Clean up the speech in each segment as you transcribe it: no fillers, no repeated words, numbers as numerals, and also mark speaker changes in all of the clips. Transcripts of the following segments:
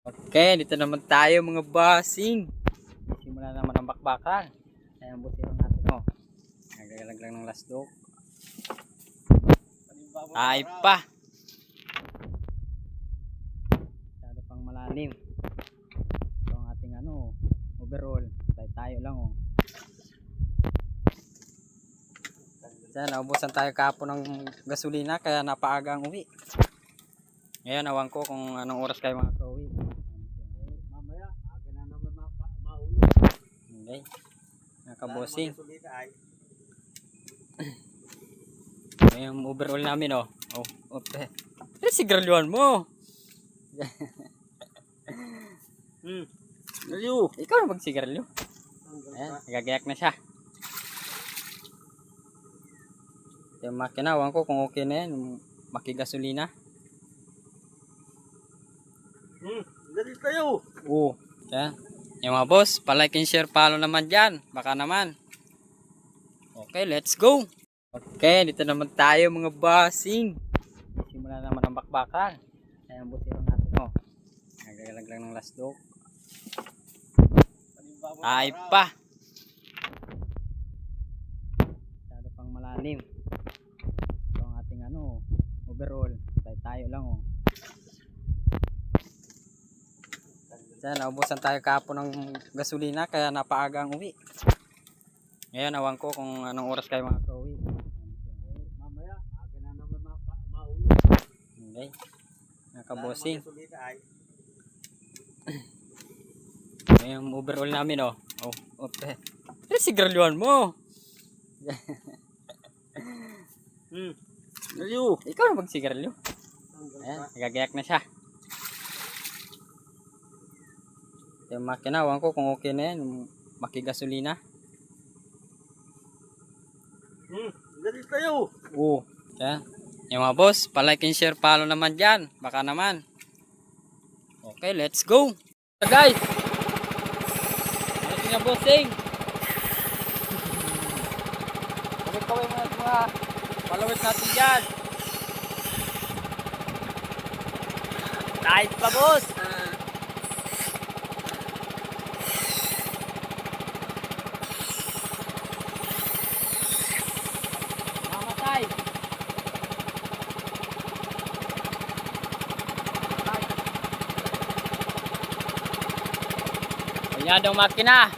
Speaker 1: Okay, dito naman tayo mga bossing. Simula naman ang bakbakan. Ayan ang butiro natin, oh. Nagalag lang ng last dog. Ay pa. Masyado pang malalim. Ito ang ating overall. Tayo lang, oh. Diyan, naubusan tayo kahapon ng gasolina kaya napaaga ang uwi. Ngayon, awan ko kung anong oras kayo makaka-uwi.
Speaker 2: Mamaya, aga na naman mauwi.
Speaker 1: Okay. Nakabosing. Yung overall namin, oh. Oh, okay. Sigarilyoan mo.
Speaker 2: Layo.
Speaker 1: Ikaw na magsigarilyo. Ayan, nagagayak na siya. Yung makina, awan ko kung okay na yan. Makigasolina.
Speaker 2: Dali tayo.
Speaker 1: Oo. Yan. Yung mga boss, palike and share, follow naman dyan. Baka naman. Okay, let's go. Okay, dito naman tayo mga bossing. Simula naman ang bakbakan. Ayan ang butiro natin, oh. Nagalag lang ng last dog. Ay pa. Masyado pang malalim. Ito ang ating overall. Tayo lang, oh. Diyan, naubusan tayo kahapon ng gasolina kaya napaaga ang uwi. Ngayon, awan ko kung anong oras kayo makaka-uwi.
Speaker 2: Mamaya, aga na naman mauwi.
Speaker 1: Okay. Nakabosing. Yung overall namin, oh. Oh, okay. Sigarilyoan mo.
Speaker 2: Layo.
Speaker 1: Ikaw na magsigarilyo. Ayan, nagagayak na siya. Yung makina, awan ko kung okay na yan. Makigasolina.
Speaker 2: Dali tayo.
Speaker 1: Oo. Yan. Yung mga boss, palike and share, follow naman dyan. Baka naman. Okay, let's go. So guys. Ano nga bossing? Kaway mga followers natin dyan. Nice pa boss. Mamatay. Ayan daw makina.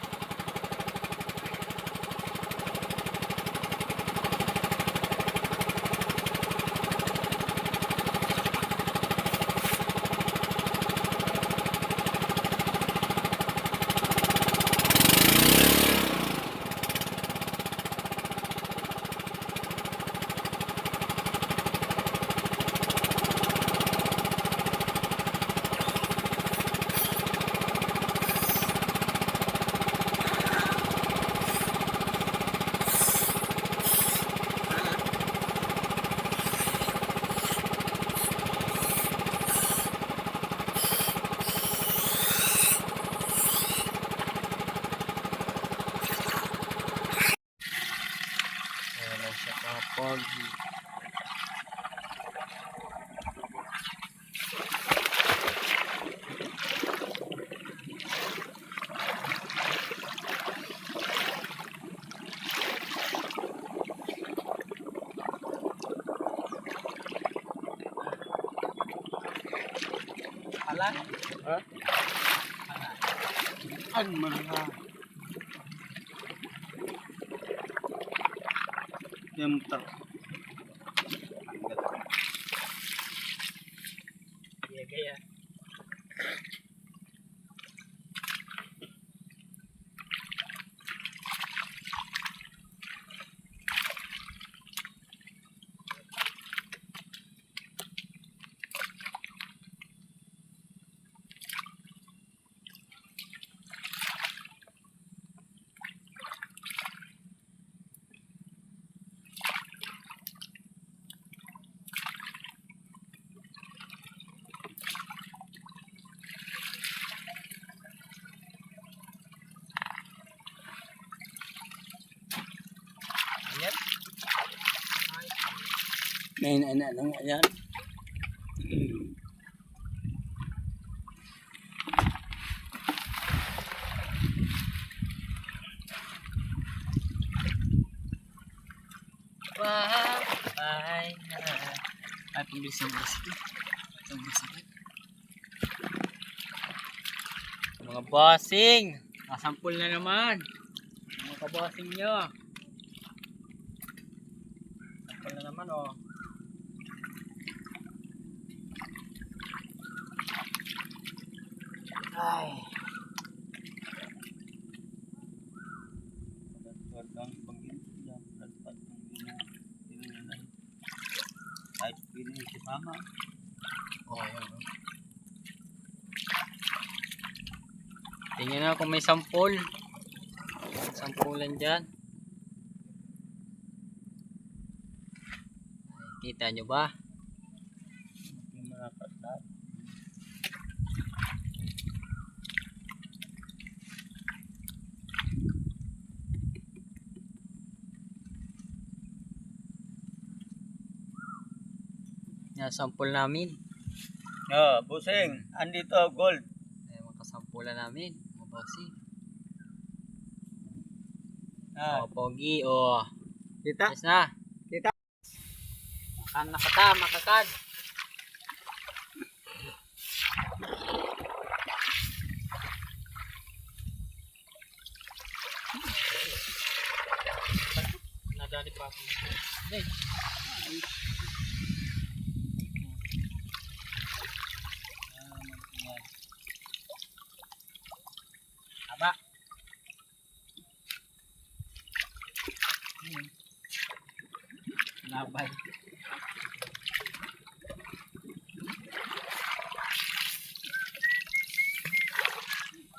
Speaker 1: Ayan siya kapag ala?
Speaker 2: Ha? Ano mga? Yang ter.
Speaker 1: Gaya-gaya.
Speaker 2: Ayan. Ano yan?
Speaker 1: Hindi sobrang sakit. Sobrang sakit. Mga bossing, nasampul na naman. Mga kabossing nyo. Sampul na naman oh. Ay.
Speaker 2: Kahit pili si mama.
Speaker 1: Oh, yun, oh. Tingnan na kung may sampol. Sampulan dyan. Ay, kita nyo ba?
Speaker 2: Yung mga kasal.
Speaker 1: Yan, sampol namin.
Speaker 2: Busing, andito gold.
Speaker 1: Ay, makasampulan namin. Mga bossing.
Speaker 2: Ah,
Speaker 1: Oh, pogi, oh.
Speaker 2: kita?
Speaker 1: Yes na.
Speaker 2: Kita?
Speaker 1: Makan na kata, makakad. Nadali pa ako. Hey. Aba. Labay.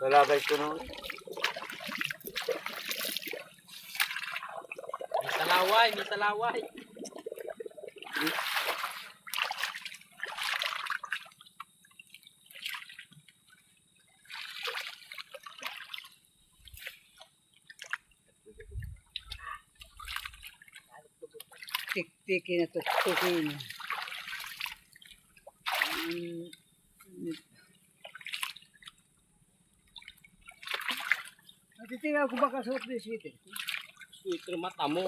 Speaker 2: Lalagay ko nung
Speaker 1: May salaway, may salaway.
Speaker 2: tik-tiki na tuk-tukin. Natitingnan ko baka suot na sweater.
Speaker 1: Sweater mata mo.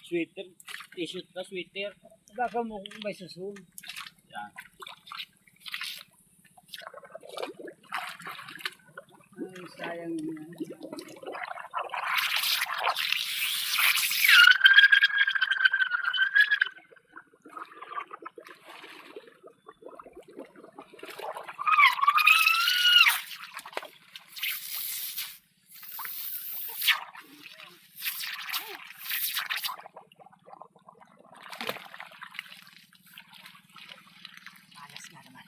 Speaker 1: Sweater, t-shirt na sweater.
Speaker 2: Baka mo may susun.
Speaker 1: Yan.
Speaker 2: Ay, sayang yan.
Speaker 1: Malas nga naman.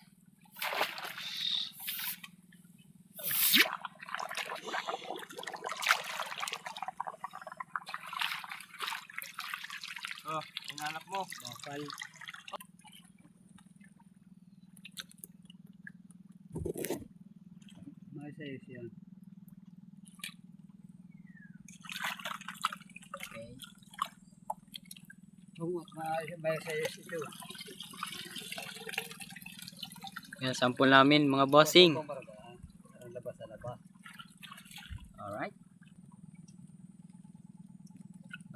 Speaker 1: Oh, hinanap mo. Bakal.
Speaker 2: May sayos yan.
Speaker 1: Okay.
Speaker 2: May sayos ito.
Speaker 1: Yan, sampul namin mga bossing.
Speaker 2: Labas sa labas.
Speaker 1: Alright.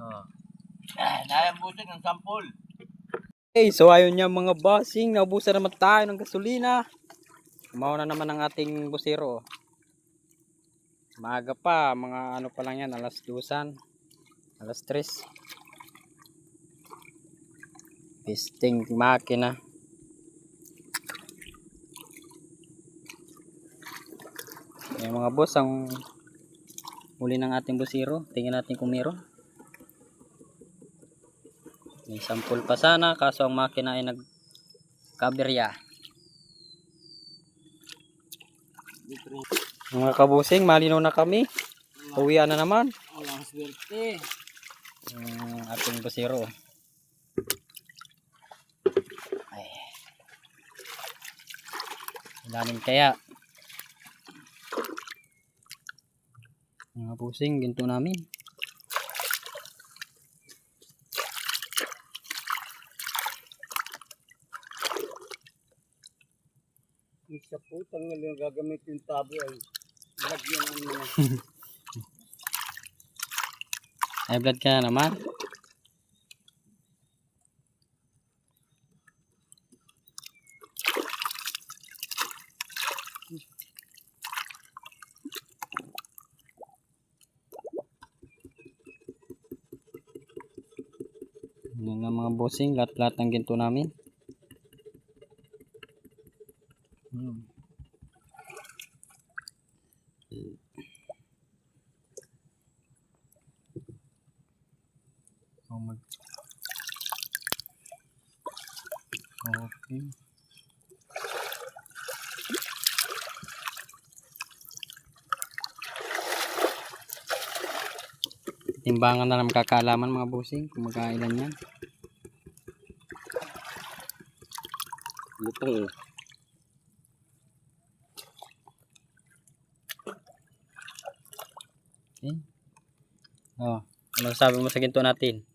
Speaker 1: Oh.
Speaker 2: Nayambusin ng sampol.
Speaker 1: Okay, so ayun niya mga bossing. Naubusan naman tayo ng gasolina. Kumauna naman ang ating busero. Maaga pa, mga ano pa lang yan, alas 2, alas 3. Pisting makina. Yung mga boss, ang huli ng ating busero. Tingnan natin kung meron. May sampul pa sana, kaso ang makina ay nagkaberya. Mga kabusing, malinaw na kami. Uwian na naman.
Speaker 2: Walang swerte.
Speaker 1: Ating busero. Ay. Ilalim kaya. Mga busing, ginto namin.
Speaker 2: Sa putang nga gagamit yung tabo ay lagyan ang mga
Speaker 1: High blood ka na naman. Yan na mga bossing, lahat-lahat ng ginto namin. Oh my. Okay. Timbangan na lang kakalaman mga bossing kung magkailan yan.
Speaker 2: Lutong.
Speaker 1: Okay. Oh, ano sabi mo sa ginto natin?